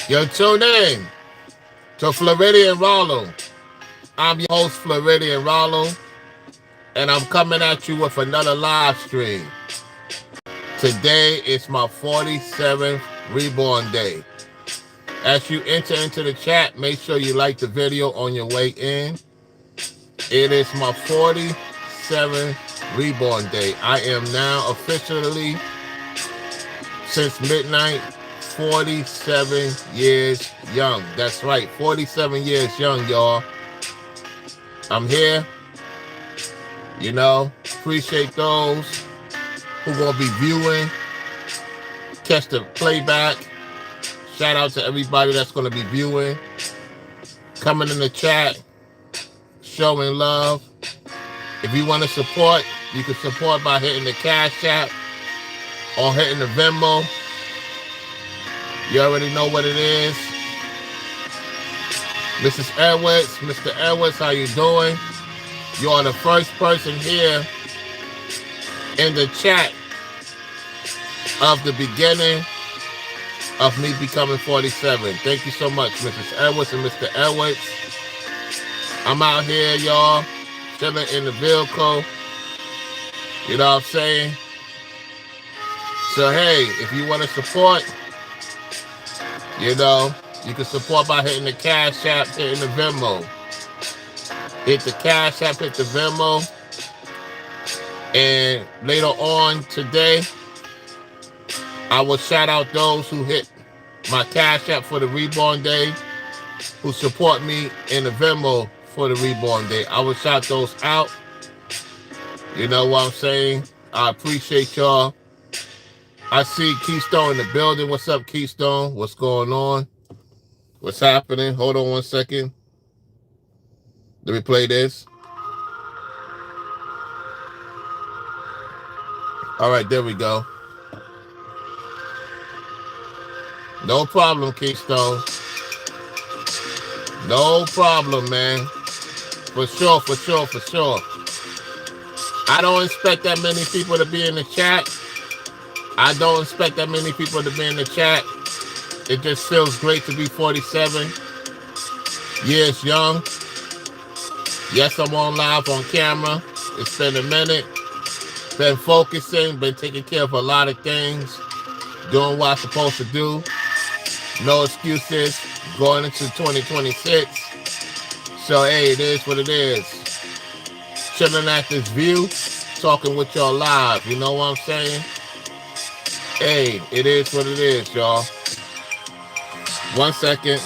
You're tuned in to Floridian Rollo. I'm your host, Floridian Rollo, and I'm coming at you with another live stream. Today is my 47th Reborn Day. As you enter into the chat, make sure you like the video on your way in. It is my 47th Reborn Day. I am now officially, since midnight, 47 years young. That's right, 47 years young, y'all. I'm here. Appreciate those who gonna be viewing, catch the playback. Shout out to everybody that's gonna be viewing, coming in the chat, showing love. If you want to support, you can support by hitting the Cash App or hitting the Venmo. You already know what it is. Mrs. Edwards, Mr. Edwards, how you doing? You are the first person here in the chat of the beginning of me becoming 47. Thank you so much, Mrs. Edwards and Mr. Edwards. I'm out here, y'all, chilling in the vehicle. You know what I'm saying? So, hey, if you want to support, you can support by hitting the Cash App, hitting the Venmo. Hit the Cash App, hit the Venmo. And later on today, I will shout out those who hit my Cash App for the Reborn Day, who support me in the Venmo for the Reborn Day. I will shout those out. You know what I'm saying? I appreciate y'all. I see Keystone in the building. What's up, Keystone? What's going on? What's happening? Hold on one second. Let me play this. All right, there we go. No problem, Keystone. No problem, man. For sure. I don't expect that many people to be in the chat. It just feels great to be 47 years young. Yes, I'm on live on camera. It's been a minute. Been focusing, been taking care of a lot of things, doing what I'm supposed to do. No excuses going into 2026. So, hey, it is what it is. Chilling at this view, talking with y'all live. You know what I'm saying? Hey, it is what it is, y'all. 1 second.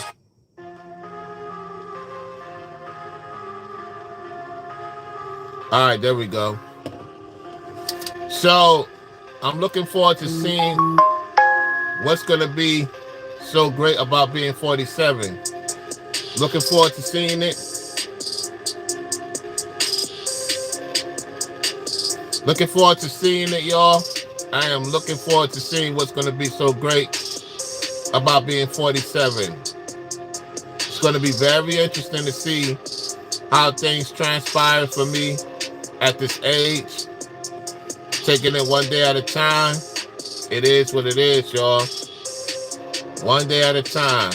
All right, there we go. So, I'm looking forward to seeing what's going to be so great about being 47. Looking forward to seeing it. Looking forward to seeing it, y'all. I am looking forward to seeing what's going to be so great about being 47. It's going to be very interesting to see how things transpire for me at this age. Taking it one day at a time. It is what it is, y'all. One day at a time.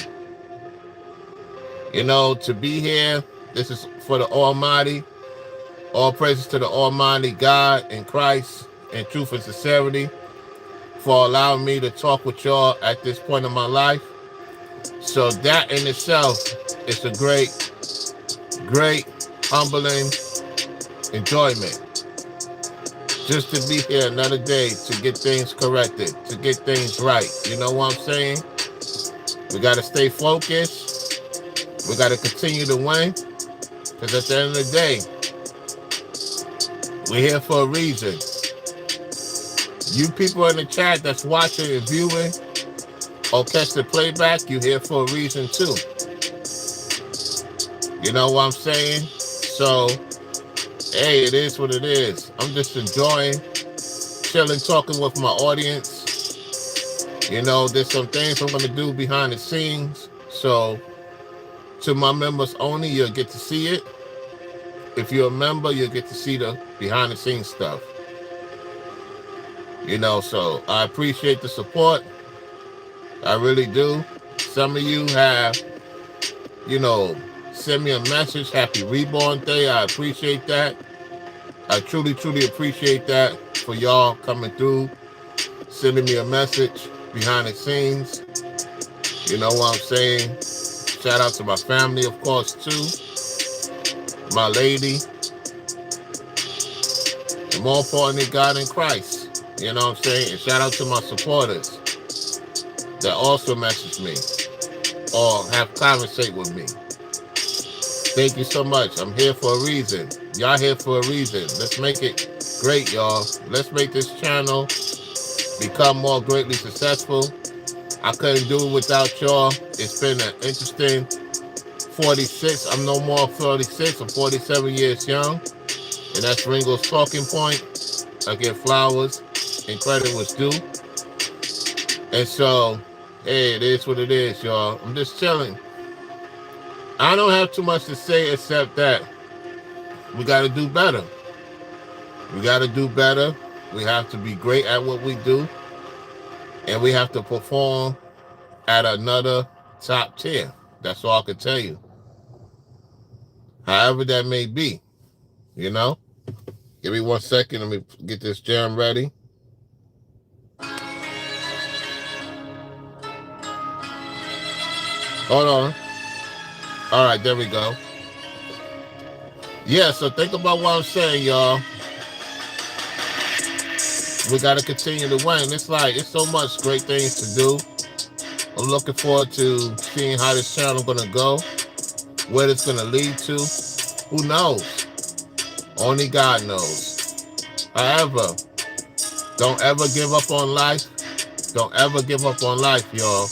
To be here, this is for the Almighty. All praises to the Almighty God and Christ in truth and sincerity for allowing me to talk with y'all at this point in my life. So that in itself is a great, humbling enjoyment. Just to be here another day to get things corrected, to get things right. You know what I'm saying? We got to stay focused. We got to continue to win. Because at the end of the day, we're here for a reason. You people in the chat that's watching and viewing or catch the playback, you're here for a reason too. You know what I'm saying? So, hey, it is what it is. I'm just enjoying, chilling, talking with my audience. There's some things I'm going to do behind the scenes. So, to my members only, you'll get to see it. If you're a member, you'll get to see the behind the scenes stuff. So I appreciate the support. I really do. Some of you have, send me a message. Happy Reborn Day. I appreciate that. I truly, truly appreciate that for y'all coming through, sending me a message behind the scenes. You know what I'm saying? Shout out to my family, of course, too. My lady. And more importantly, God in Christ. You know what I'm saying? And shout out to my supporters that also message me or have conversate with me. Thank you so much. I'm here for a reason. Y'all here for a reason. Let's make it great, y'all. Let's make this channel become more greatly successful. I couldn't do it without y'all. It's been an interesting 46. I'm no more 46. I'm 47 years young. And that's Ringo's talking point. I get flowers and credit was due. And so, hey, it is what it is, y'all. I'm just chilling. I don't have too much to say except that we got to do better. We got to do better. We have to be great at what we do. And we have to perform at another top tier. That's all I can tell you. However that may be, you know? Give me 1 second. Let me get this jam ready. Hold on. All right, there we go. Yeah, so think about what I'm saying, y'all. We got to continue to win. It's so much great things to do. I'm looking forward to seeing how this channel going to go, where it's going to lead to. Who knows? Only God knows. However, don't ever give up on life. Don't ever give up on life, y'all.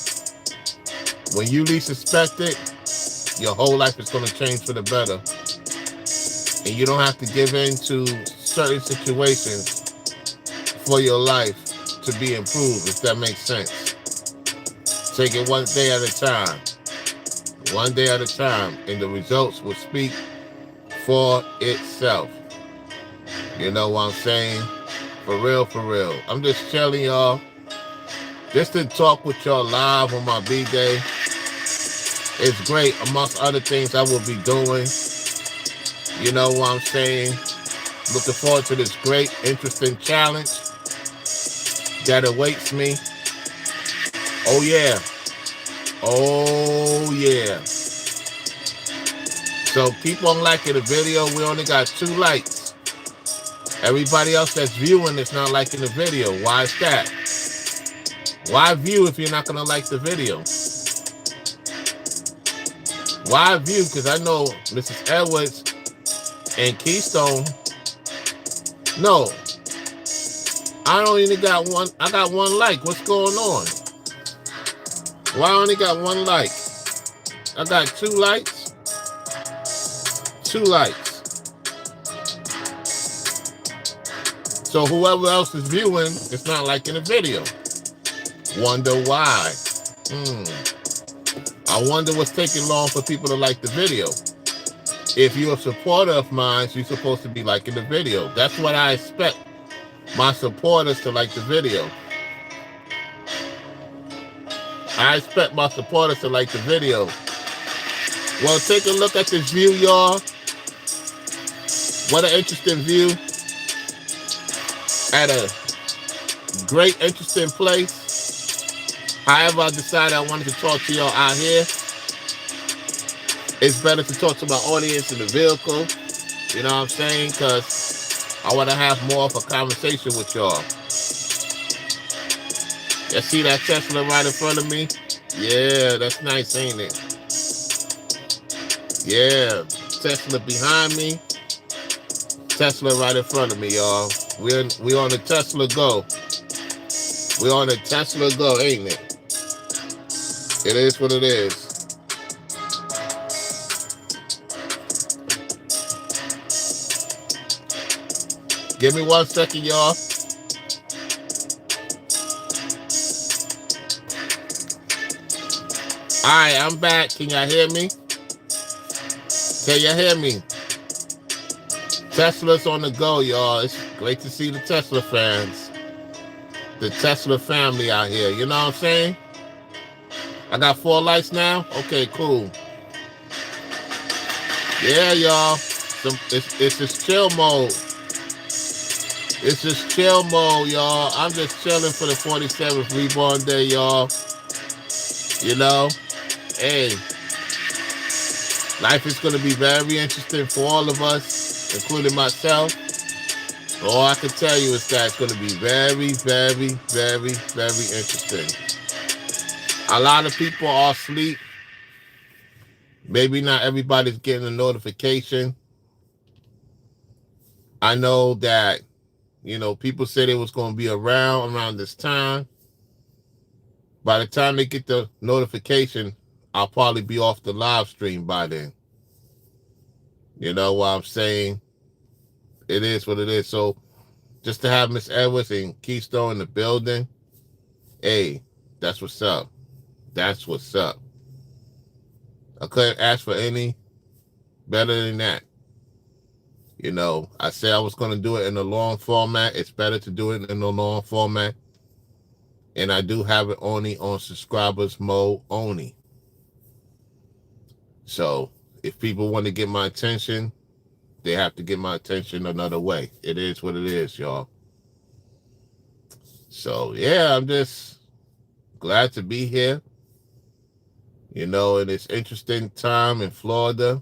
When you least expect it, your whole life is going to change for the better. And you don't have to give in to certain situations for your life to be improved, if that makes sense. Take it one day at a time. One day at a time. And the results will speak for itself. You know what I'm saying? For real, for real. I'm just telling y'all, just to talk with y'all live on my B-Day. It's great, amongst other things I will be doing. You know what I'm saying? Looking forward to this great, interesting challenge that awaits me. Oh, yeah. Oh, yeah. So keep on liking the video. We only got 2 likes. Everybody else that's viewing is not liking the video. Why is that? Why view if you're not going to like the video? Why view? Because I know Mrs. Edwards and Keystone. No. I don't even got one. I got 1 like. What's going on? Why I only got 1 like? I got 2 likes. 2 likes. So whoever else is viewing is not liking the video. Wonder why. I wonder what's taking long for people to like the video. If you're a supporter of mine, you're supposed to be liking the video. That's what I expect my supporters to like the video. I expect my supporters to like the video. Well, take a look at this view, y'all. What an interesting view. At a great, interesting place. However, I decided I wanted to talk to y'all out here. It's better to talk to my audience in the vehicle. You know what I'm saying? Because I want to have more of a conversation with y'all. You see that Tesla right in front of me? Yeah, that's nice, ain't it? Yeah, Tesla behind me. Tesla right in front of me, y'all. We on the Tesla Go. We on the Tesla Go, ain't it? It is what it is. Give me 1 second, y'all. All right, I'm back. Can y'all hear me? Can y'all hear me? Tesla's on the go, y'all. It's great to see the Tesla fans. The Tesla family out here. You know what I'm saying? I got 4 lights now? Okay, cool. Yeah, y'all. It's just chill mode. It's just chill mode, y'all. I'm just chilling for the 47th Reborn Day, y'all. You know? Hey, life is going to be very interesting for all of us, including myself. All I can tell you is that it's going to be very, very, very, very interesting. A lot of people are asleep. Maybe not everybody's getting a notification. I know that, people said it was going to be around this time. By the time they get the notification, I'll probably be off the live stream by then. You know what I'm saying? It is what it is. So just to have Miss Edwards and Keystone in the building, hey, that's what's up. That's what's up. I couldn't ask for any better than that. I said I was going to do it in a long format. It's better to do it in a long format. And I do have it only on subscribers mode only. So if people want to get my attention, they have to get my attention another way. It is what it is, y'all. So, yeah, I'm just glad to be here. In this interesting time in Florida.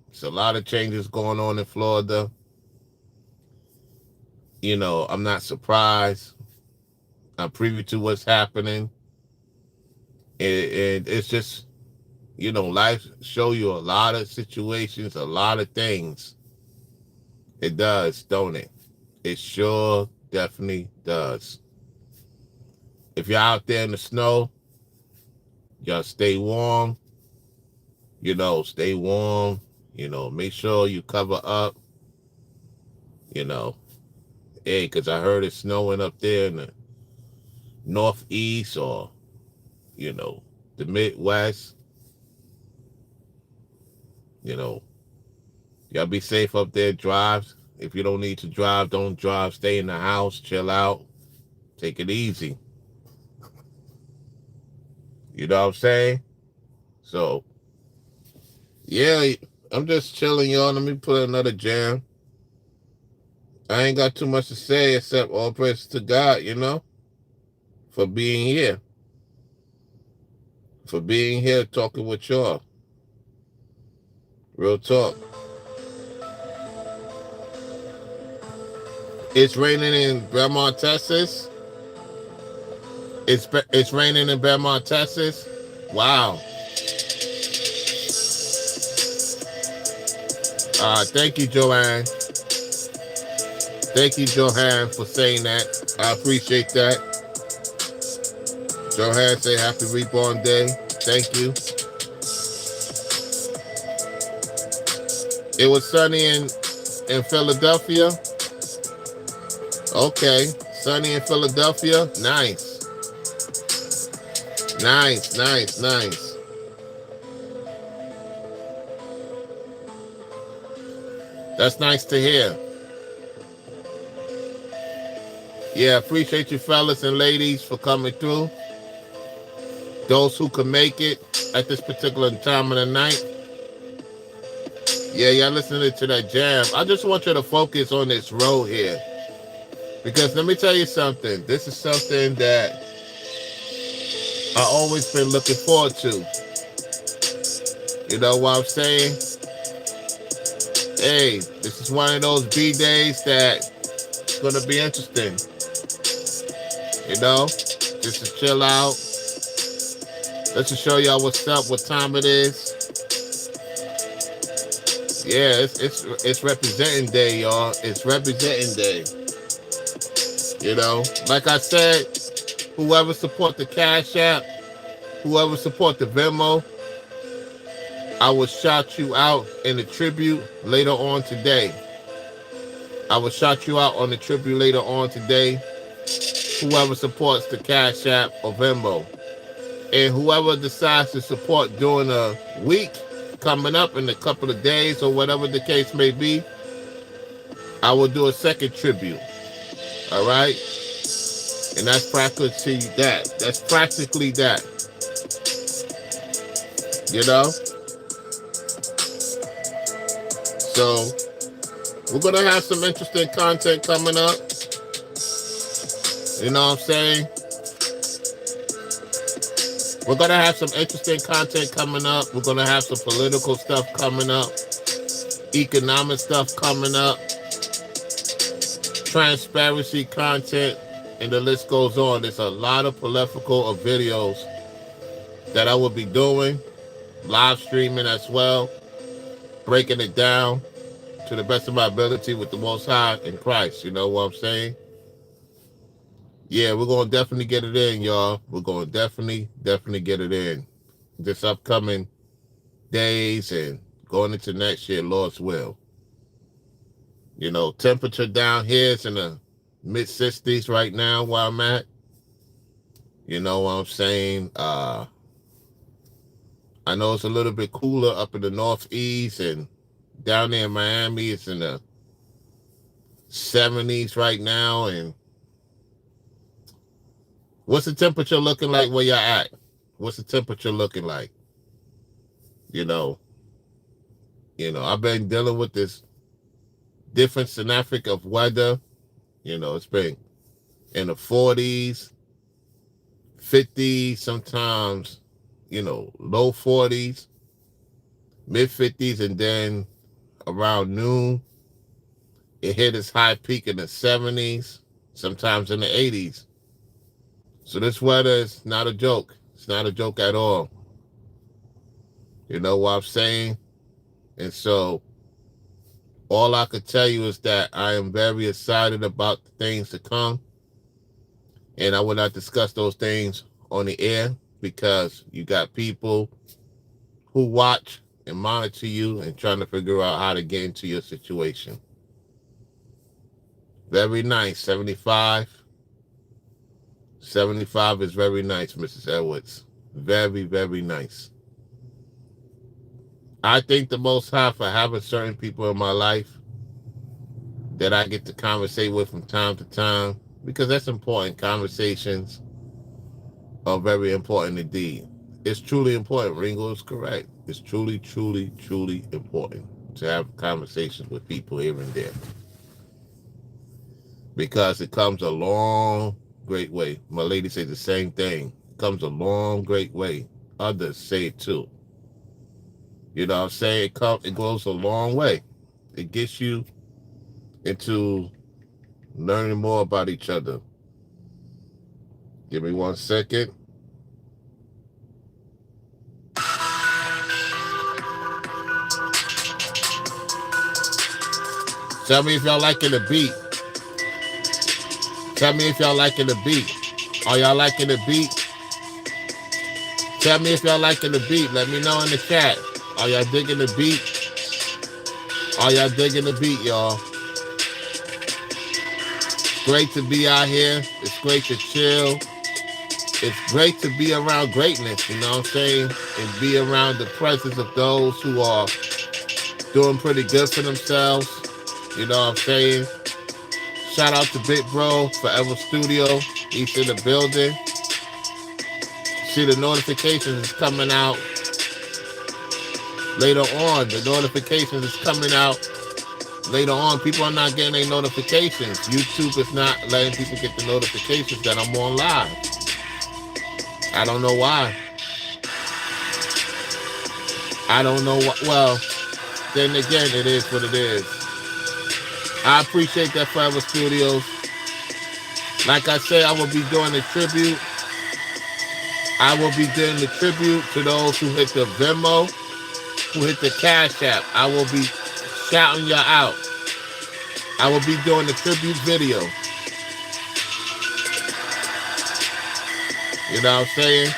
There's a lot of changes going on in Florida. I'm not surprised. I'm privy to what's happening. And it's just, life show you a lot of situations, a lot of things. It does, don't it? It sure definitely does. If you're out there in the snow, y'all stay warm. Stay warm. Make sure you cover up. Hey, because I heard it's snowing up there in the Northeast or, the Midwest. Y'all be safe up there. Drive. If you don't need to drive, don't drive. Stay in the house. Chill out. Take it easy. You know what I'm saying? So, yeah, I'm just chilling, y'all. Let me put another jam. I ain't got too much to say except all praise to God, for being here. For being here talking with y'all. Real talk. It's raining in Beaumont, Texas. It's raining in Beaumont, Texas. Wow. Thank you, Joanne. Thank you, Joanne, for saying that. I appreciate that. Joanne say happy Reborn Day. Thank you. It was sunny in Philadelphia. Okay, sunny in Philadelphia. Nice. Nice, nice, nice. That's nice to hear. Yeah, appreciate you fellas and ladies for coming through. Those who can make it at this particular time of the night. Yeah, y'all listening to that jam. I just want you to focus on this road here. Because let me tell you something. This is something that I always been looking forward to. You know what I'm saying? Hey, this is one of those B-days that's going to be interesting. Just to chill out. Let's just show y'all what's up, what time it is. Yeah, it's representing day, y'all. It's representing day. Like I said, whoever support the Cash App, whoever support the Venmo, I will shout you out in the tribute later on today. I will shout you out on the tribute later on today. Whoever supports the Cash App or Venmo. And whoever decides to support during a week coming up in a couple of days or whatever the case may be, I will do a second tribute. All right? And that's practically that. That's practically that. You know? So we're gonna have some interesting content coming up. You know what I'm saying? We're gonna have some interesting content coming up. We're gonna have some political stuff coming up, economic stuff coming up, transparency content, and the list goes on. There's a lot of political videos that I will be doing, live streaming as well, breaking it down to the best of my ability with the Most High in Christ. You know what I'm saying? Yeah, we're going to definitely get it in, y'all. We're going to definitely get it in this upcoming days and going into next year, Lord's will. You know, temperature down here is in the mid 60s right now where I'm at. You know what I'm saying? I know it's a little bit cooler up in the Northeast, and down there in Miami, it's in the 70s right now. And what's the temperature looking like where you're at? What's the temperature looking like? You know, I've been dealing with this different synaptic of weather. You know, it's been in the 40s, 50s, sometimes, low 40s, mid 50s, and then around noon, it hit its high peak in the 70s, sometimes in the 80s. So this weather is not a joke. It's not a joke at all. You know what I'm saying? And so all I could tell you is that I am very excited about the things to come. And I will not discuss those things on the air because you got people who watch and monitor you and trying to figure out how to get into your situation. Very nice. 75. 75 is very nice, Mrs. Edwards. Very, very nice. I thank the Most High for having certain people in my life that I get to conversate with from time to time, because that's important. Conversations are very important indeed. It's truly important. Ringo is correct. It's truly, truly, truly important to have conversations with people here and there, because it comes a long, great way. My lady says the same thing. It comes a long, great way. Others say it too. You know what I'm saying? It goes a long way. It gets you into learning more about each other. Give me 1 second. Tell me if y'all liking the beat. Tell me if y'all liking the beat. Are y'all liking the beat? Tell me if y'all liking the beat. Let me know in the chat. Are y'all digging the beat? Are y'all digging the beat, y'all? It's great to be out here. It's great to chill. It's great to be around greatness, you know what I'm saying? And be around the presence of those who are doing pretty good for themselves. You know what I'm saying? Shout out to Big Bro, Forever Studio. He's in the building. See, the notifications is coming out later on. The notifications is coming out later on. People are not getting their notifications. YouTube is not letting people get the notifications that I'm on live. I don't know why. I don't know what. Well, then again, it is what it is. I appreciate that, Forever Studios. Like I said, I will be doing a tribute. I will be doing the tribute to those who hit the Venmo, who hit the Cash App. I will be shouting y'all out. I will be doing the tribute video. You know what I'm saying?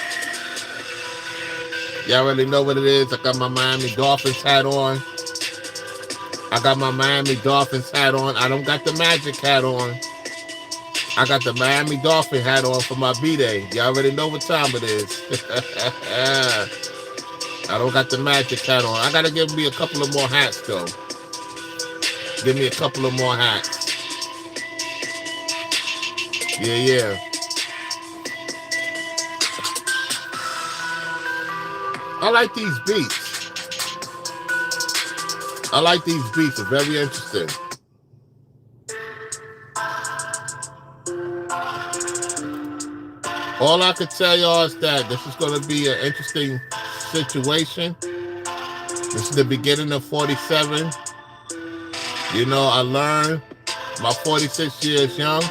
Y'all already know what it is. I got my Miami Dolphins hat on. I got my Miami Dolphins hat on. I don't got the Magic hat on. I got the Miami Dolphin hat on for my B-Day. Y'all already know what time it is. I don't got the Magic hat on. I got to give me a couple of more hats, though. Give me a couple of more hats. Yeah. I like these beats. I like these beats. They're very interesting. All I can tell y'all is that this is going to be an interesting situation. This is the beginning of 47. You know, I learned about 46 years young,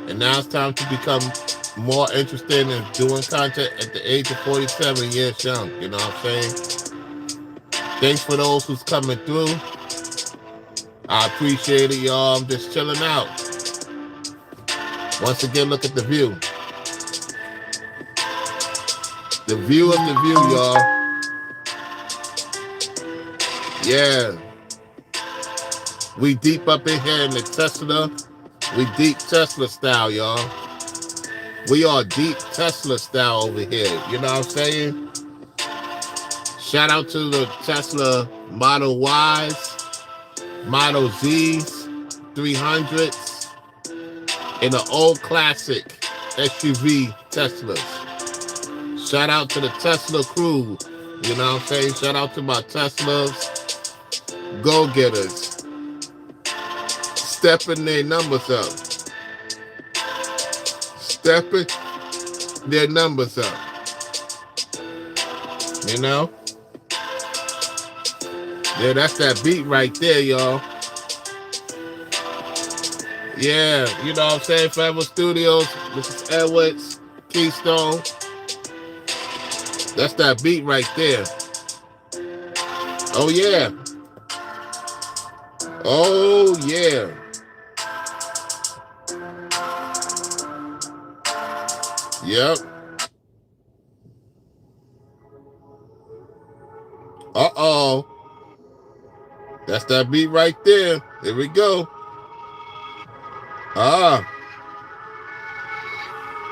and now it's time to become more interested in doing content at the age of 47 years young. You know what I'm saying? Thanks for those who's coming through. I appreciate it, y'all. I'm just chilling out. Once again, look at the view. The view of the view, y'all. Yeah. We deep up in here in the Tesla. We deep Tesla style, y'all. We are deep Tesla style over here. You know what I'm saying? Shout out to the Tesla Model Ys, Model Zs, 300s, and the old classic SUV Teslas. Shout out to the Tesla crew. You know what I'm saying? Shout out to my Teslas. Go-getters. Stepping their numbers up. Stepping their numbers up. You know? Yeah, that's that beat right there, y'all. Yeah, you know what I'm saying? Forever Studios, Mrs. Edwards, Keystone. That's that beat right there. Oh, yeah. Oh, yeah. Yep. Uh-oh. That's that beat right there. Here we go.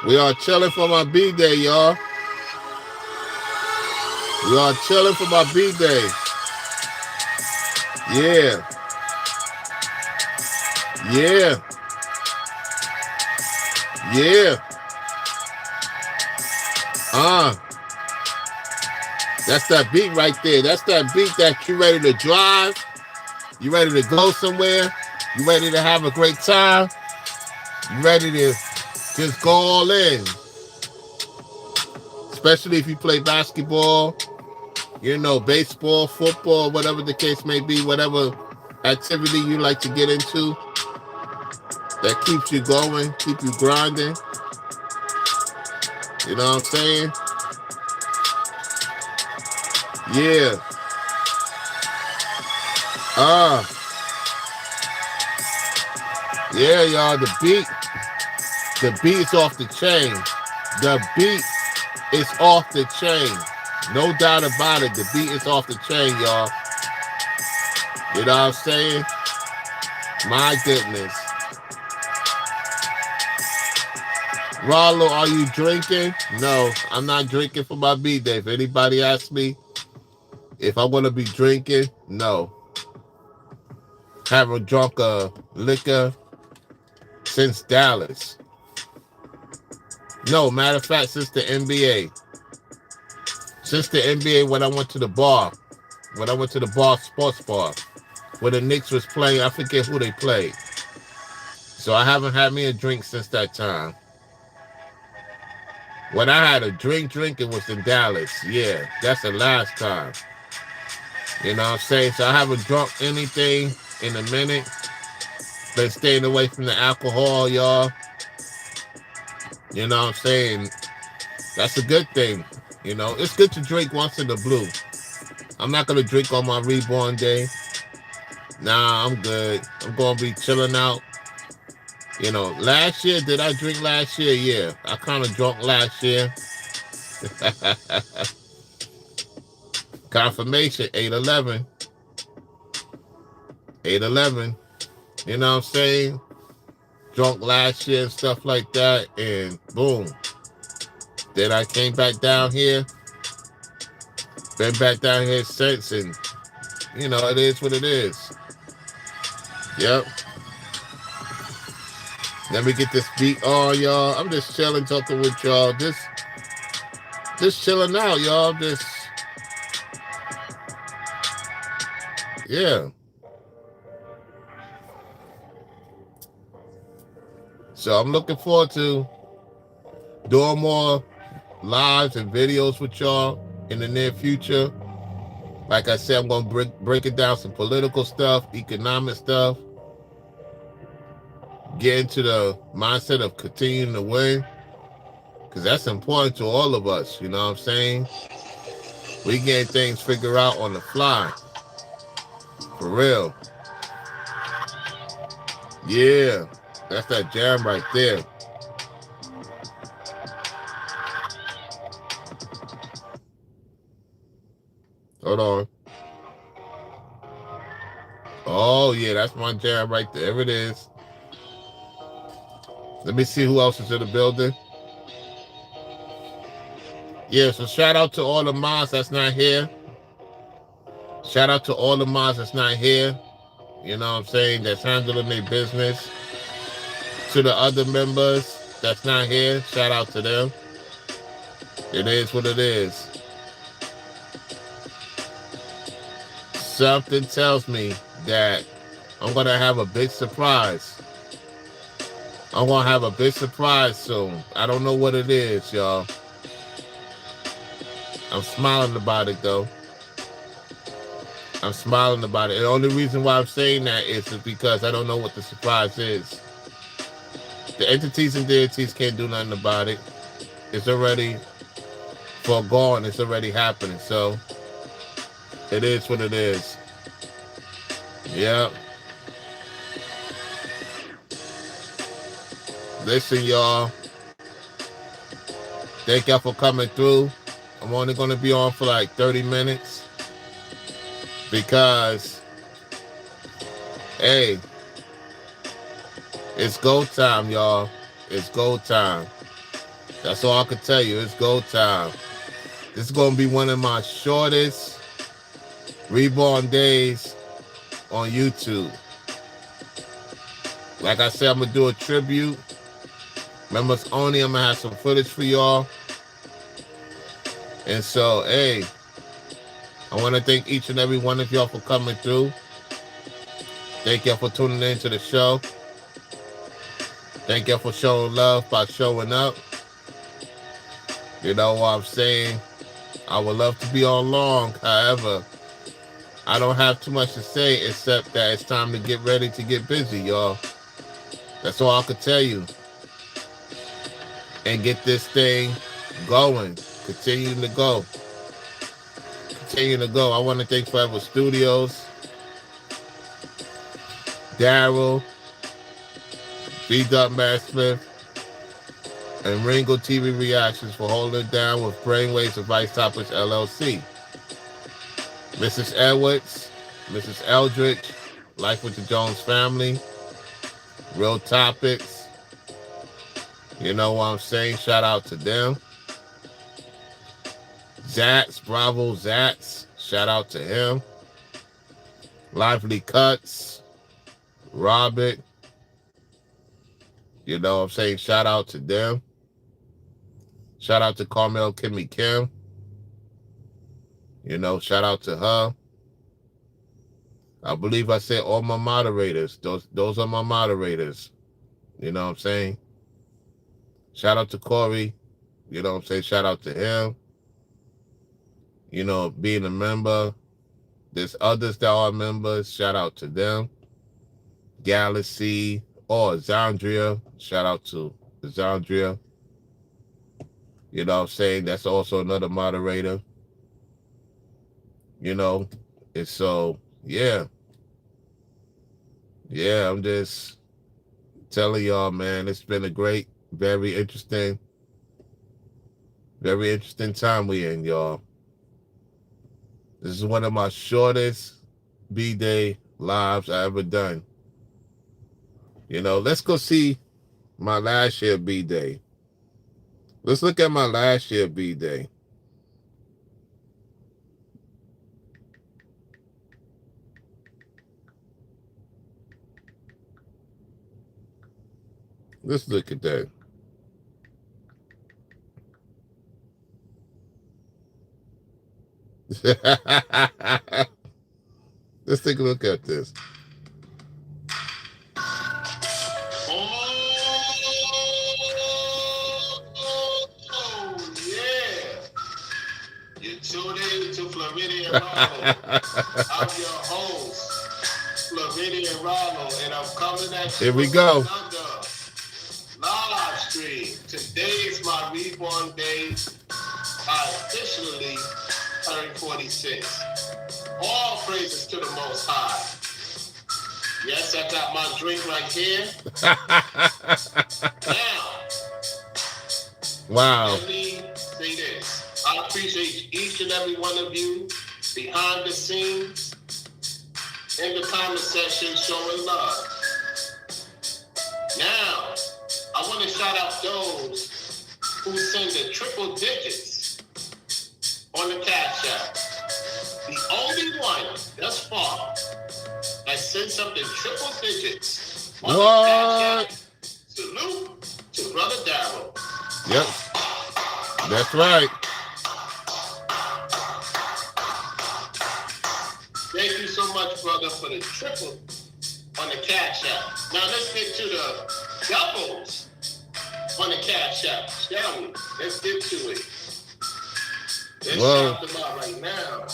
We are chilling for my B-Day, y'all. We are chilling for my B-Day. Yeah. Yeah. Yeah. That's that beat right there. That's that beat that you ready to drive. You ready to go somewhere. You ready to have a great time. You ready to just go all in. Especially if you play basketball, you know, baseball, football, whatever the case may be, whatever activity you like to get into that keeps you going, keep you grinding. You know what I'm saying? Yeah. Yeah, y'all, the beat is off the chain. The beat is off the chain. No doubt about it. The beat is off the chain, y'all. You know what I'm saying? My goodness. Rollo, are you drinking? No, I'm not drinking for my B-Day. If anybody asks me if I want to be drinking, no. Haven't drunk liquor since Dallas. No, matter of fact, since the NBA. Since the NBA, when I went to the bar. When I went to the bar, sports bar, where the Knicks was playing, I forget who they played. So I haven't had me a drink since that time. When I had a drink, it was in Dallas. Yeah, that's the last time. You know what I'm saying? So I haven't drunk anything in a minute. Been staying away from the alcohol, y'all. You know what I'm saying? That's a good thing. You know, it's good to drink once in the blue. I'm not going to drink on my reborn day. Nah, I'm good. I'm going to be chilling out. You know, last year, did I drink last year? Yeah, I kind of drunk last year. Confirmation, 8/11. 8/11. You know what I'm saying? Drunk last year and stuff like that, and boom. Then I came back down here. Been back down here since, and you know, it is what it is. Yep. Let me get this beat on, y'all. I'm just chilling, talking with y'all. Just chilling out, y'all. Just Yeah. So I'm looking forward to doing more lives and videos with y'all in the near future. Like I said, I'm going to break it down, some political stuff, economic stuff, get into the mindset of continuing to win, because that's important to all of us. You know what I'm saying? We getting things figured out on the fly. For real. Yeah. That's that jam right there. Hold on. Oh, yeah, that's my jam right there. There it is. Let me see who else is in the building. Yeah, so shout out to all the mods that's not here. Shout out to all the mods that's not here. You know what I'm saying? That's handling their business. To the other members that's not here, shout out to them. It is what it is. Something tells me that I'm going to have a big surprise. I'm going to have a big surprise soon. I don't know what it is, y'all. I'm smiling about it, though. I'm smiling about it. And the only reason why I'm saying that is because I don't know what the surprise is. The entities and deities can't do nothing about it. It's already foregone. It's already happening. So it is what it is. Yeah. Listen, y'all. Thank y'all for coming through. I'm only going to be on for like 30 minutes because, hey, it's go time, y'all. It's go time. That's all I can tell you. It's go time. This is going to be one of my shortest reborn days on YouTube. Like I said, I'm going to do a tribute. Members only. I'm going to have some footage for y'all. And so, hey, I want to thank each and every one of y'all for coming through. Thank y'all for tuning in to the show. Thank y'all for showing love by showing up. You know what I'm saying? I would love to be on long. However, I don't have too much to say except that it's time to get ready to get busy, y'all. That's all I could tell you. And get this thing going. Continuing to go. Continuing to go. I want to thank Forever Studios, Daryl, B. Matt Smith, and Ringo TV Reactions for holding it down with Brainwaves of Vice Topics LLC. Mrs. Edwards, Mrs. Eldridge, Life with the Jones Family, Real Topics. You know what I'm saying? Shout out to them. Zats, Bravo Zats. Shout out to him. Lively Cuts, Robert. You know what I'm saying? Shout out to them. Shout out to Carmel Kimmy Kim. You know, shout out to her. I believe I said all my moderators. Those are my moderators. You know what I'm saying? Shout out to Corey. You know what I'm saying? Shout out to him. You know, being a member. There's others that are members. Shout out to them. Galaxy or Zandria. Shout out to Zandria. You know what I'm saying? That's also another moderator. You know, and so, yeah. Yeah, I'm just telling y'all, man, it's been a great, very interesting time we in, y'all. This is one of my shortest B-Day lives I ever done. You know, let's go see my last year B-Day. Let's look at my last year B-Day. Let's look at that. take a look at this. Oh, yeah. You tuned in to Floridian Rollo. I'm your host, Floridian Rollo, and I'm coming at you Here we with go. another live stream. Today is my reborn day. I officially turned 46. All praises to the Most High. Yes, I got my drink right here. Now, Wow. let me say this. I appreciate each and every one of you behind the scenes, in the comment section, showing love. Now, I want to shout out those who send the triple digits on the Cash App. The only one thus far that sent something triple digits on the Cash App. Salute to Brother Darryl. Yep. That's right. Thank you so much, brother, for the triple on the Cash App. Now let's get to the doubles on the Cash App, shall we? Let's get to it. Let's shout them out right now.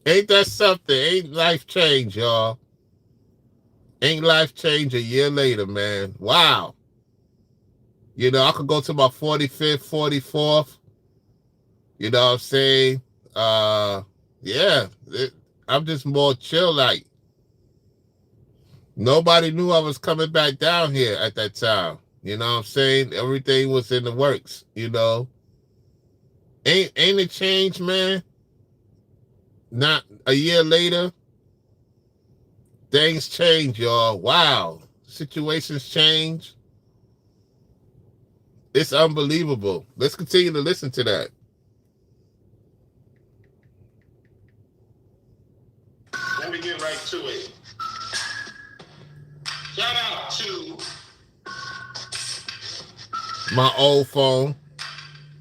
Ain't that something? Ain't life change, y'all? Ain't life change a year later, man? Wow. You know, I could go to my 45th, 44th. You know what I'm saying? Yeah. I'm just more chill like. Nobody knew I was coming back down here at that time. You know what I'm saying? Everything was in the works, you know. Ain't it changed, man? Not a year later. Things change, y'all. Wow. Situations change. It's unbelievable. Let's continue to listen to that. Let me get right to it. Shout out to my old phone.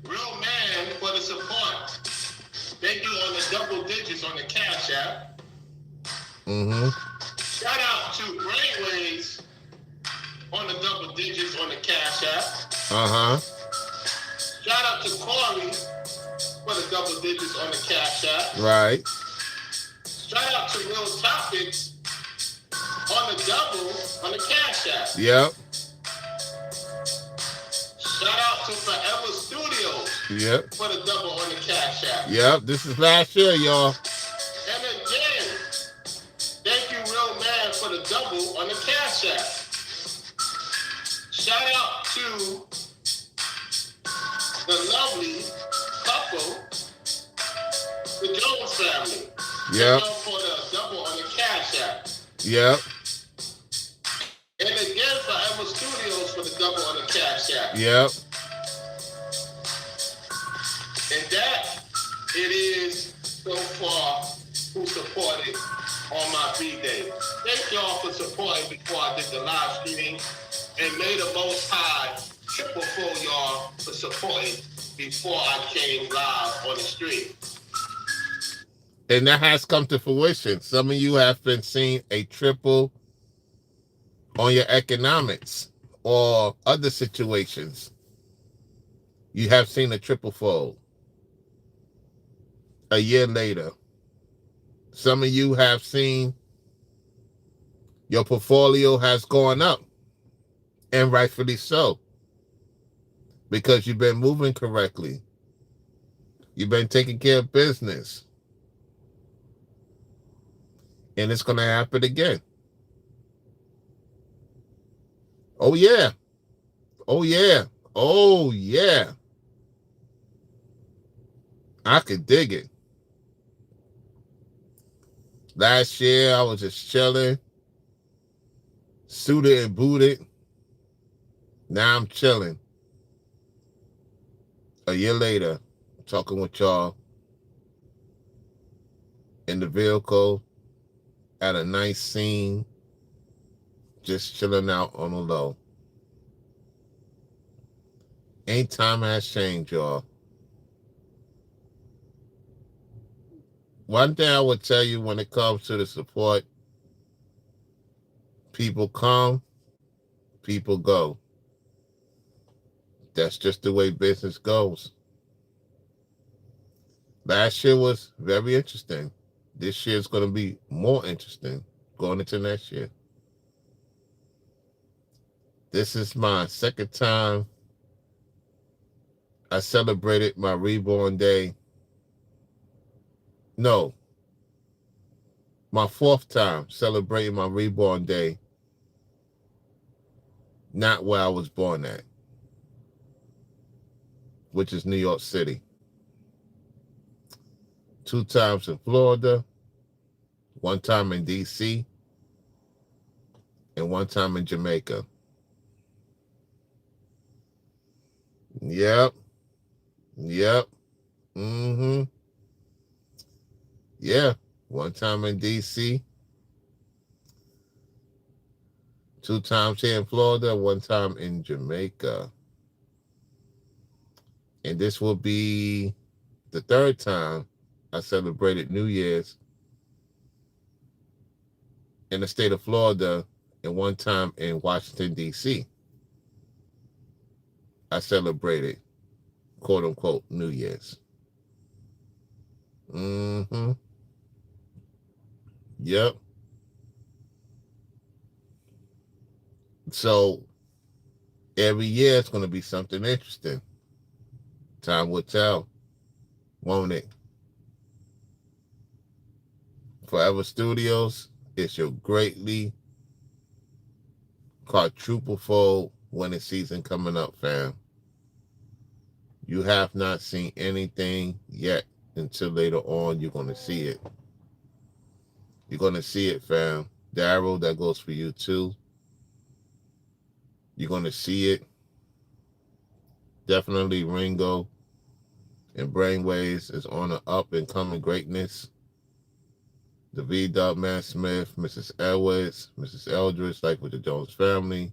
Real Man for the support. Thank you on the double digits on the Cash App. Mm-hmm. Shout out to Brainwaves on the double digits on the Cash App. Uh-huh. Shout out to Corey for the double digits on the Cash App. Right. Shout out to Real Topics on the double on the Cash App. Yep. Shout out to Forever Studios. Yep. For the double on the Cash App. Yep. This is last year, y'all. And again, thank you, Real Man, for the double on the Cash App. Shout out to the lovely couple, the Jones family. Yep. For the double on the Cash App. Yep. And again, Forever Studios for the double on the Cash App. Yep. And that it is so far who supported on my B-Day. Thank y'all for supporting before I did the live streaming. And may the Most High triple for y'all for supporting before I came live on the stream. And that has come to fruition. Some of you have been seeing a triple on your economics or other situations. You have seen a triple fold. A year later. Some of you have seen your portfolio has gone up. And rightfully so. Because you've been moving correctly. You've been taking care of business. And it's going to happen again. Oh, yeah. Oh, yeah. Oh, yeah. I could dig it. Last year, I was just chilling, suited and booted. Now I'm chilling. A year later, talking with y'all in the vehicle at a nice scene, just chilling out on the low. Ain't time has changed, y'all. one thing I would tell you when it comes to the support, people come, people go. That's just the way business goes. Last year was very interesting. This year is going to be more interesting going into next year. This is my second time I celebrated my reborn day. No, my fourth time celebrating my reborn day, not where I was born at, which is New York City. 2 times in Florida, 1 time in DC, and 1 time in Jamaica. Yep. Mm-hmm. Yeah. 1 time in DC, 2 times here in Florida, 1 time in Jamaica. And this will be the 3rd time I celebrated New Year's in the state of Florida and 1 time in Washington, D.C. I celebrated, quote unquote, New Year's. Mm-hmm. Yep. So every year it's going to be something interesting. Time will tell, won't it? Forever Studios is your greatly quadruple-fold winning season coming up, fam. You have not seen anything yet. Until later on, you're going to see it. You're going to see it, fam. Daryl, that goes for you too. You're going to see it. Definitely Ringo and Brainwaves is on an up-and-coming greatness. The V-Dub Man Smith, Mrs. Edwards, Mrs. Eldridge, like with the Jones family.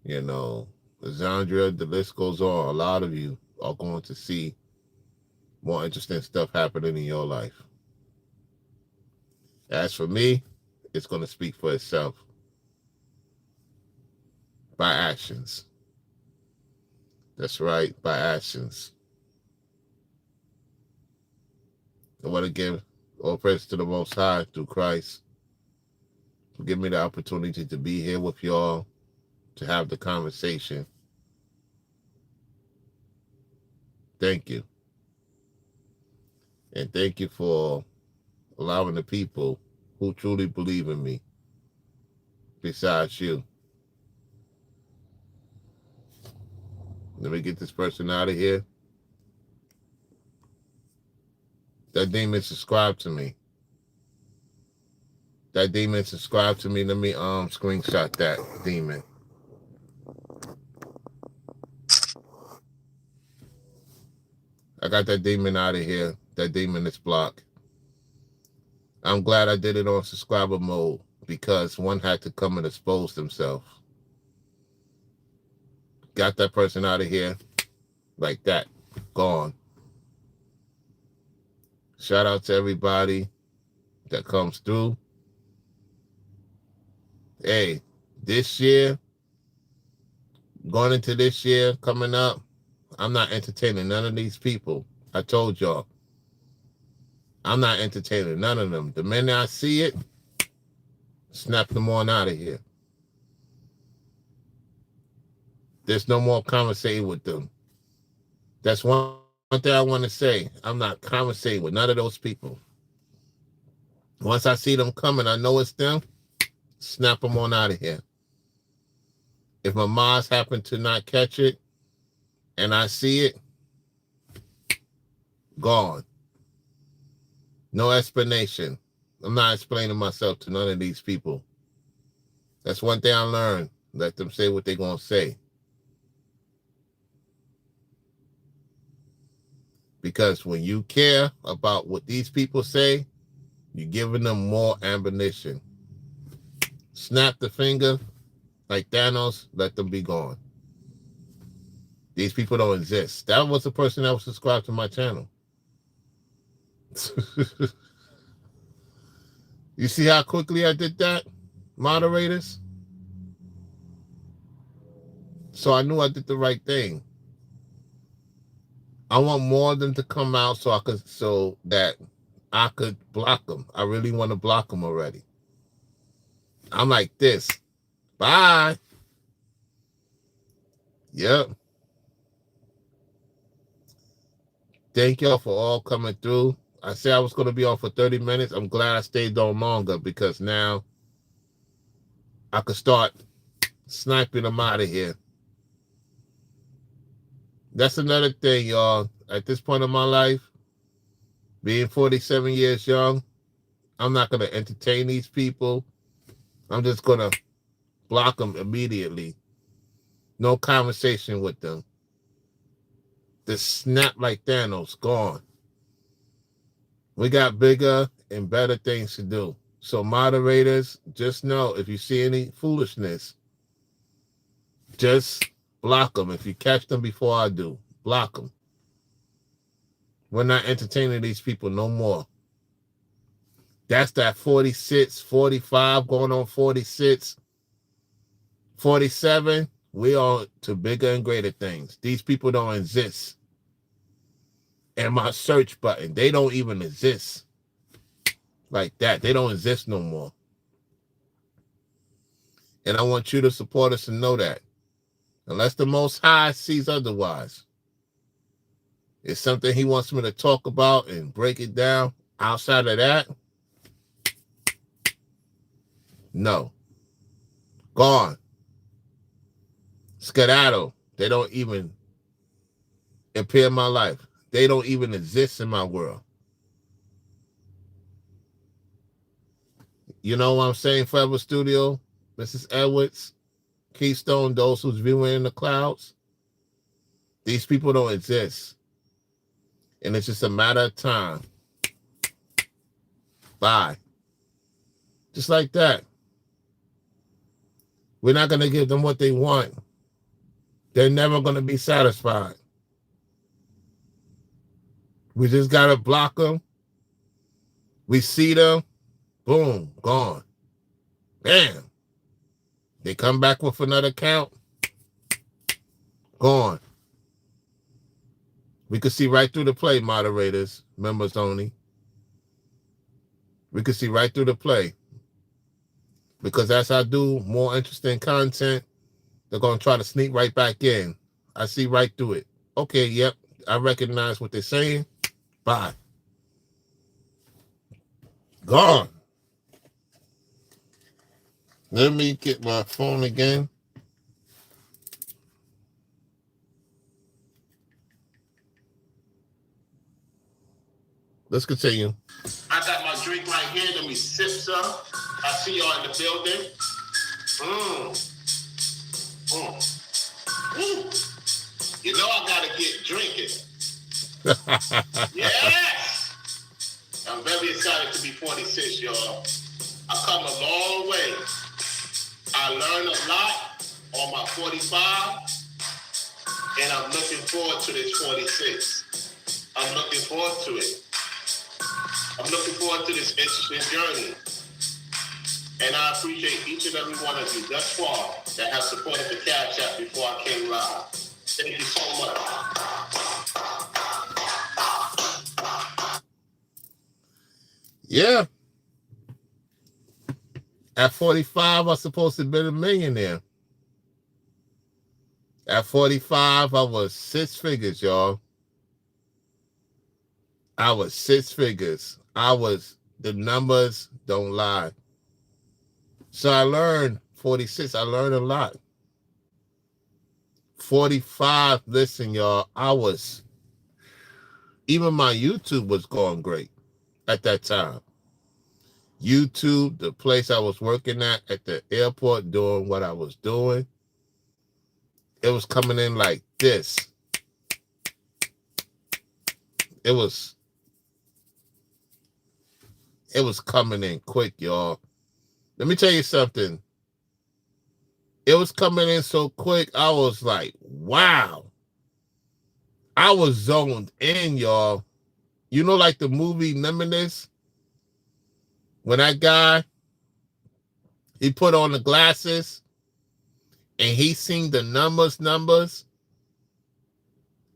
You know, Zandria, the list goes on. A lot of you are going to see more interesting stuff happening in your life. As for me, it's going to speak for itself by actions. That's right, by actions. I want to give all praise to the Most High through Christ for giving me the opportunity to be here with y'all, to have the conversation. Thank you. And thank you for allowing the people who truly believe in me, besides you. Let me get this person out of here. That demon subscribed to me. That demon subscribed to me. Let me screenshot that demon. I got that demon out of here. That demon is blocked. I'm glad I did it on subscriber mode because one had to come and expose themselves. Got that person out of here like that. Gone. Shout out to everybody that comes through. Hey, this year, going into this year, coming up, I'm not entertaining none of these people. I told y'all. I'm not entertaining none of them. The minute I see it, snap them on out of here. There's no more conversating with them. That's one thing I want to say. I'm not conversating with none of those people. Once I see them coming, I know it's them, snap them on out of here. If my Mars happen to not catch it and I see it, gone. No explanation. I'm not explaining myself to none of these people. That's one thing I learned. Let them say what they're going to say. Because when you care about what these people say, you're giving them more ammunition. Snap the finger like Thanos, let them be gone. These people don't exist. That was the person that was subscribed to my channel. You see how quickly I did that, moderators? So I knew I did the right thing. I want more of them to come out so that I could block them. I really want to block them already. I'm like this. Bye. Yep. Thank y'all for all coming through. I said I was going to be on for 30 minutes. I'm glad I stayed on longer because now I could start sniping them out of here. That's another thing, y'all. At this point in my life, being 47 years young, I'm not going to entertain these people. I'm just going to block them immediately. No conversation with them. Just snap like Thanos, gone. We got bigger and better things to do. So moderators, just know if you see any foolishness, just block them. If you catch them before I do, block them. We're not entertaining these people no more. That's that 46, 45, going on 46, 47. We on to bigger and greater things. These people don't exist. And my search button, they don't even exist like that. They don't exist no more. And I want you to support us and know that. Unless the Most High sees otherwise. It's something he wants me to talk about and break it down. Outside of that, no. Gone. Skedaddle. They don't even appear in my life. They don't even exist in my world. You know what I'm saying, Forever Studio, Mrs. Edwards, Keystone, those who's viewing in the clouds? These people don't exist. And it's just a matter of time. Bye. Just like that. We're not going to give them what they want. They're never going to be satisfied. We just got to block them. We see them. Boom. Gone. Bam. They come back with another count. Gone. We could see right through the play, moderators, members only. We could see right through the play. Because as I do more interesting content, they're going to try to sneak right back in. I see right through it. Okay, yep. I recognize what they're saying. Bye. Gone. Let me get my phone again. Let's continue. I got my drink right here. Let me sip some. I see y'all in the building. You know I gotta get drinking. Yes! I'm very excited to be 46, y'all. I come a long way. I learned a lot on my 45, and I'm looking forward to this 46. I'm looking forward to it. I'm looking forward to this interesting journey. And I appreciate each and every one of you thus far that have supported the Cash App before I came live. Thank you so much. Yeah. At 45, I was supposed to be a millionaire. At 45, I was 6 figures, y'all. I was 6 figures. The numbers don't lie. So I learned 46. I learned a lot. 45, listen, y'all, even my YouTube was going great at that time. YouTube, the place I was working at the airport doing what I was doing, it was coming in like this. It was coming in quick, y'all. Let me tell you something. It was coming in so quick, I was like, wow. I was zoned in, y'all. You know, like the movie Limitless, when that guy, he put on the glasses and he seen the numbers.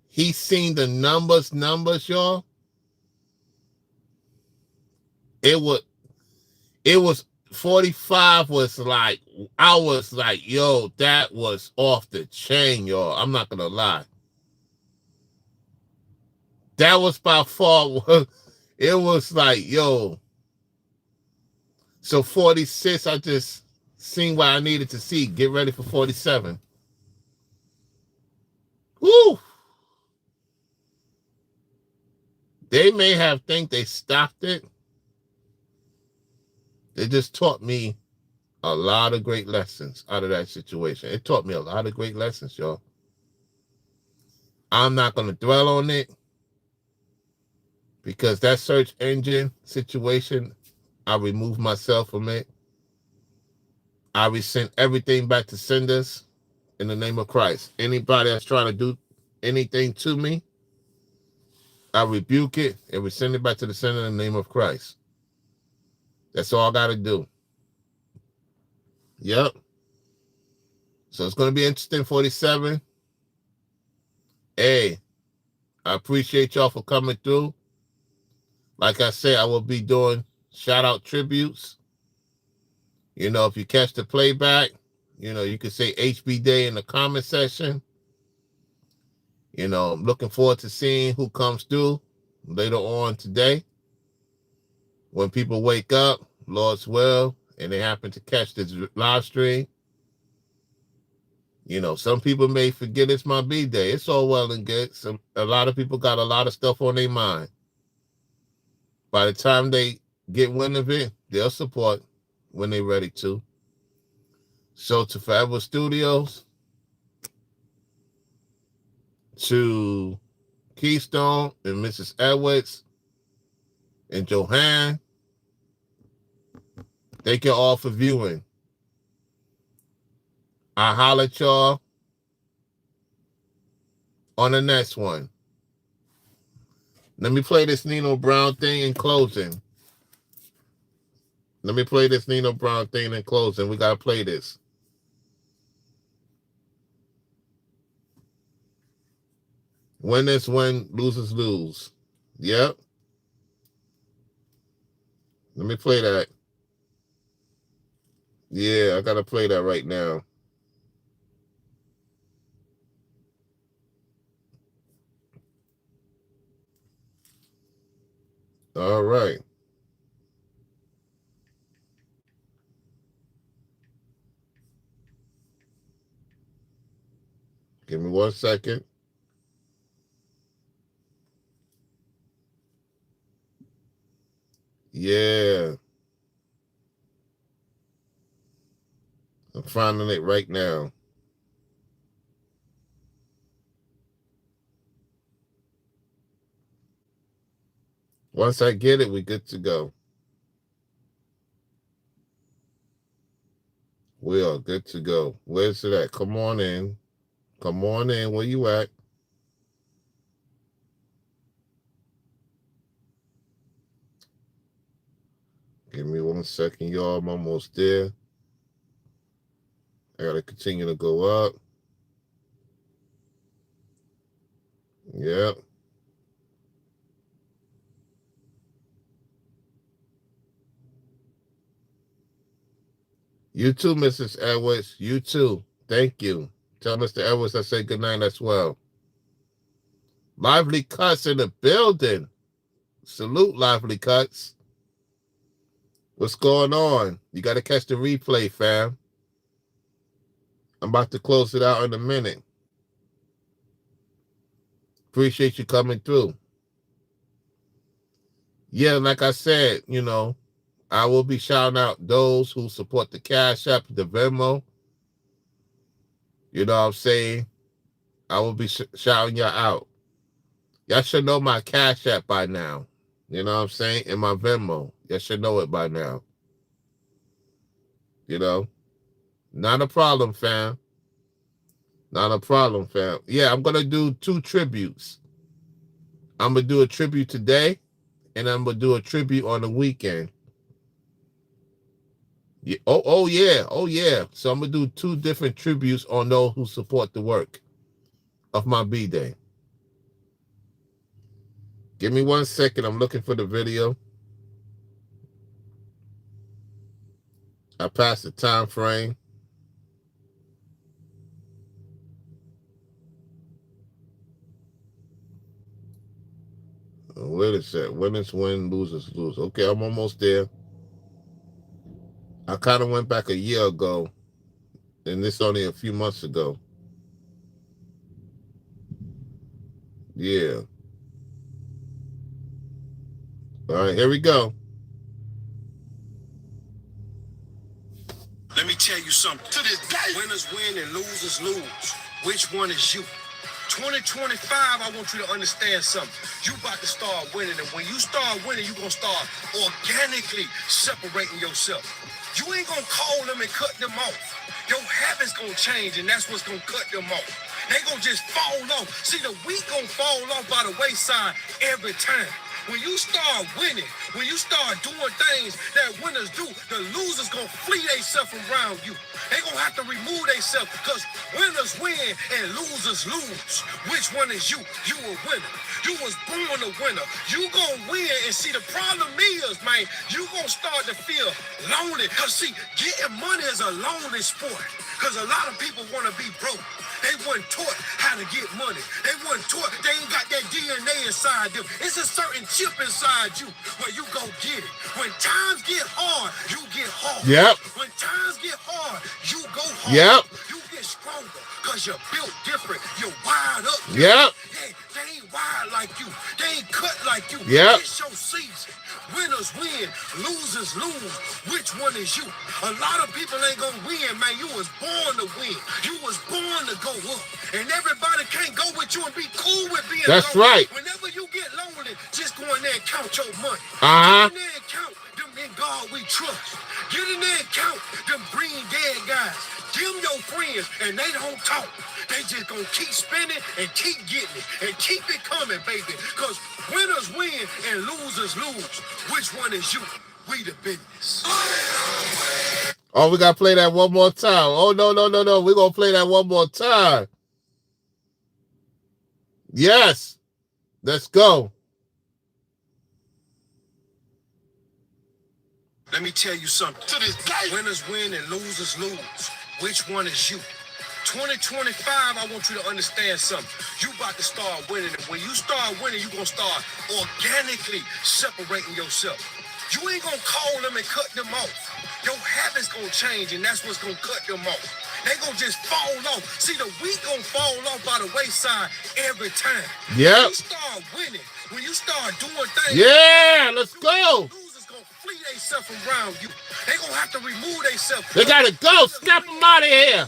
He seen the numbers, y'all. It was 45 was like, I was like, yo, that was off the chain, y'all. I'm not gonna lie. That was by far, it was like, yo. So 46, I just seen what I needed to see. Get ready for 47. Woo! They may have think they stopped it. They just taught me a lot of great lessons out of that situation. It taught me a lot of great lessons, y'all. I'm not going to dwell on it because that search engine situation, I removed myself from it. I resent everything back to senders in the name of Christ. Anybody that's trying to do anything to me, I rebuke it and we send it back to the sender in the name of Christ. That's all I got to do. Yep. So it's going to be interesting, 47. Hey, I appreciate y'all for coming through. Like I said, I will be doing shout-out tributes. You know, if you catch the playback, you know, you can say HB Day in the comment section. You know, I'm looking forward to seeing who comes through later on today. When people wake up, Lord's will, and they happen to catch this live stream. You know, some people may forget it's my B-Day. It's all well and good. A lot of people got a lot of stuff on their mind. By the time they get wind of it, they'll support when they're ready to. So to Forever Studios, to Keystone and Mrs. Edwards and Johan, thank you all for viewing. I'll holler at y'all on the next one. Let me play this Nino Brown thing in closing. We got to play this. Winners win, losers lose. Yep. Let me play that. Yeah, I got to play that right now. All right. Give me 1 second. Yeah. I'm finding it right now. Once I get it, we're good to go. We are good to go. Where's it at? Come on in. Come on in. Where you at? Give me 1 second, y'all. I'm almost there. I got to continue to go up. Yep. You too, Mrs. Edwards. You too. Thank you. Tell Mr. Edwards I say good night as well. Lively Cuts in the building. Salute, Lively Cuts. What's going on? You got to catch the replay, fam. I'm about to close it out in a minute. Appreciate you coming through. Yeah, like I said, you know, I will be shouting out those who support the Cash App, the Venmo. You know what I'm saying? I will be shouting y'all out. Y'all should know my Cash App by now. You know what I'm saying? And my Venmo. Y'all should know it by now. You know? Not a problem, fam. Not a problem, fam. Yeah, I'm going to do 2 tributes. I'm going to do a tribute today, and I'm going to do a tribute on the weekend. Yeah. Oh, yeah. Oh, yeah. So I'm going to do 2 different tributes on those who support the work of my B-Day. Give me 1 second. I'm looking for the video. I passed the time frame. Wait a sec. Winners win, losers lose. Okay, I'm almost there. I kind of went back a year ago, and this only a few months ago. Yeah. All right, here we go. Let me tell you something. To this day, winners win and losers lose. Which one is you? 2025, I want you to understand something. You about to start winning, and when you start winning, you're going to start organically separating yourself. You ain't going to call them and cut them off. Your habits going to change, and that's what's going to cut them off. They going to just fall off. See, the weak going to fall off by the wayside every time. When you start winning, when you start doing things that winners do, the losers gonna flee themselves around you. They gonna have to remove themselves because winners win and losers lose. Which one is you? You a winner. You was born a winner. You gonna win, and see, the problem is, man, you gonna start to feel lonely. Because, see, getting money is a lonely sport. Because a lot of people want to be broke. They weren't taught how to get money. They weren't taught. They ain't got that DNA inside them. It's a certain chip inside you where you go get it. When times get hard, you get hard. Yep. When times get hard, you go hard. Yep. You get stronger because you're built different. You're wired up. Yep. They ain't wired like you. They ain't cut like you. Yep. It's your season. Winners win, losers lose. Which one is you? A lot of people ain't gonna win, man. You was born to win. You was born to go up. And everybody can't go with you and be cool with being That's lonely. right. Whenever you get lonely, just go in there and count your money. Uh-huh. Get in there and count them in God we trust. Get in there and count them green dead guys. Them your friends, and they don't talk. They just gonna keep spending and keep getting it and keep it coming, baby. Because winners win and losers lose. Which one is you? We the business. Oh, we got to play that one more time. Oh, no. We're going to play that one more time. Yes. Let's go. Let me tell you something. To this day, winners win and losers lose. Which one is you? 2025, I want you to understand something. You about to start winning, and when you start winning, you're going to start organically separating yourself. You ain't going to call them and cut them off. Your habits going to change, and that's what's going to cut them off. They going to just fall off. See, the weak going to fall off by the wayside every time. Yep. When you start winning, when you start doing things. Yeah, let's go. Losers going to flee themselves around you. They going to have to remove themselves. They got to go. Snap them out of here.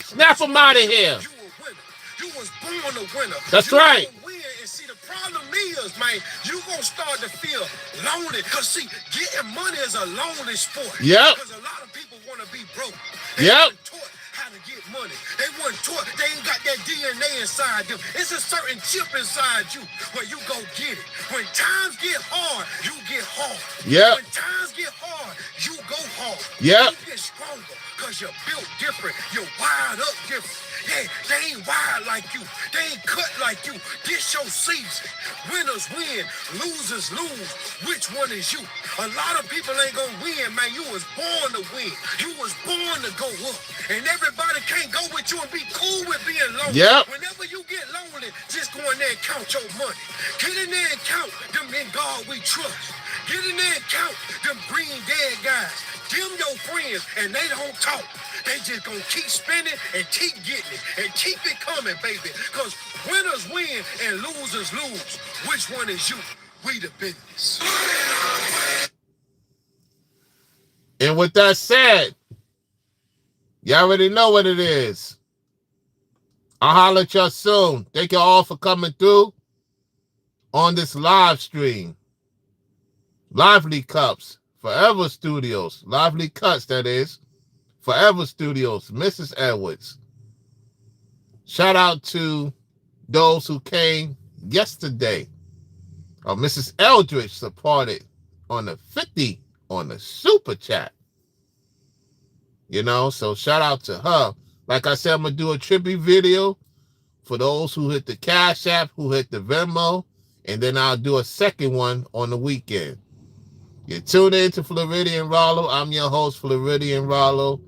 Snap them out of here. You a winner. You was born a winner. That's you right. Win. And see, the problem is, man, you gonna start to feel lonely. Cause see, getting money is a lonely sport. Yep. Cause a lot of people want to be broke. Yep. Weren't taught how to get money. They weren't taught. They ain't got that DNA inside them. It's a certain chip inside you where you go get it. When times get hard, you get hard. Yep. When times get hard, you go hard. Yep. You get stronger. Because you're built different. You're wired up different. Yeah, they ain't wired like you. They ain't cut like you. This your season. Winners win, losers lose. Which one is you? A lot of people ain't gonna win, man. You was born to win. You was born to go up. And everybody can't go with you and be cool with being lonely. Yep. Whenever you get lonely, just go in there and count your money. Get in there and count them in God we trust. Get in there and count them green dead guys. Them your friends, and they don't talk. They just gonna keep spending and keep getting it and keep it coming, baby. Because winners win and losers lose. Which one is you? We the business. And with that said, you already know what it is. I'll holler at y'all soon. Thank you all for coming through on this live stream. Lively Cups, Forever Studios. Lively Cuts, that is. Forever Studios, Mrs. Edwards. Shout out to those who came yesterday. Mrs. Eldridge supported on the 50 on the super chat. You know, so shout out to her. Like I said, I'm going to do a tribute video for those who hit the Cash App, who hit the Venmo, and then I'll do a second one on the weekend. You tune in to Floridian Rollo. I'm your host, Floridian Rollo.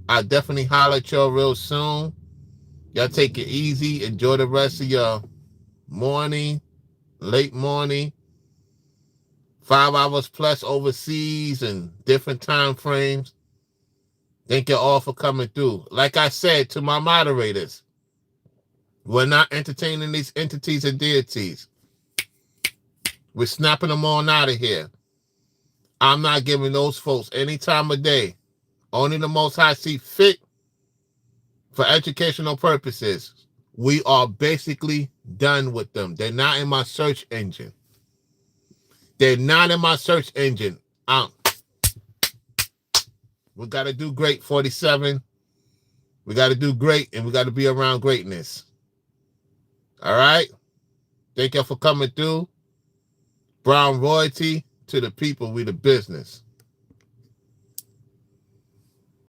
I'll definitely holler at y'all real soon. Y'all take it easy. Enjoy the rest of your morning, late morning, 5 hours plus overseas and different time frames. Thank you all for coming through. Like I said to my moderators, we're not entertaining these entities and deities. We're snapping them on out of here. I'm not giving those folks any time of day. Only the Most High see fit for educational purposes. We are basically done with them. They're not in my search engine. They're not in my search engine. We got to do great, 47. We got to do great, and we got to be around greatness. All right? Thank you for coming through. Brown royalty to the people, we the business.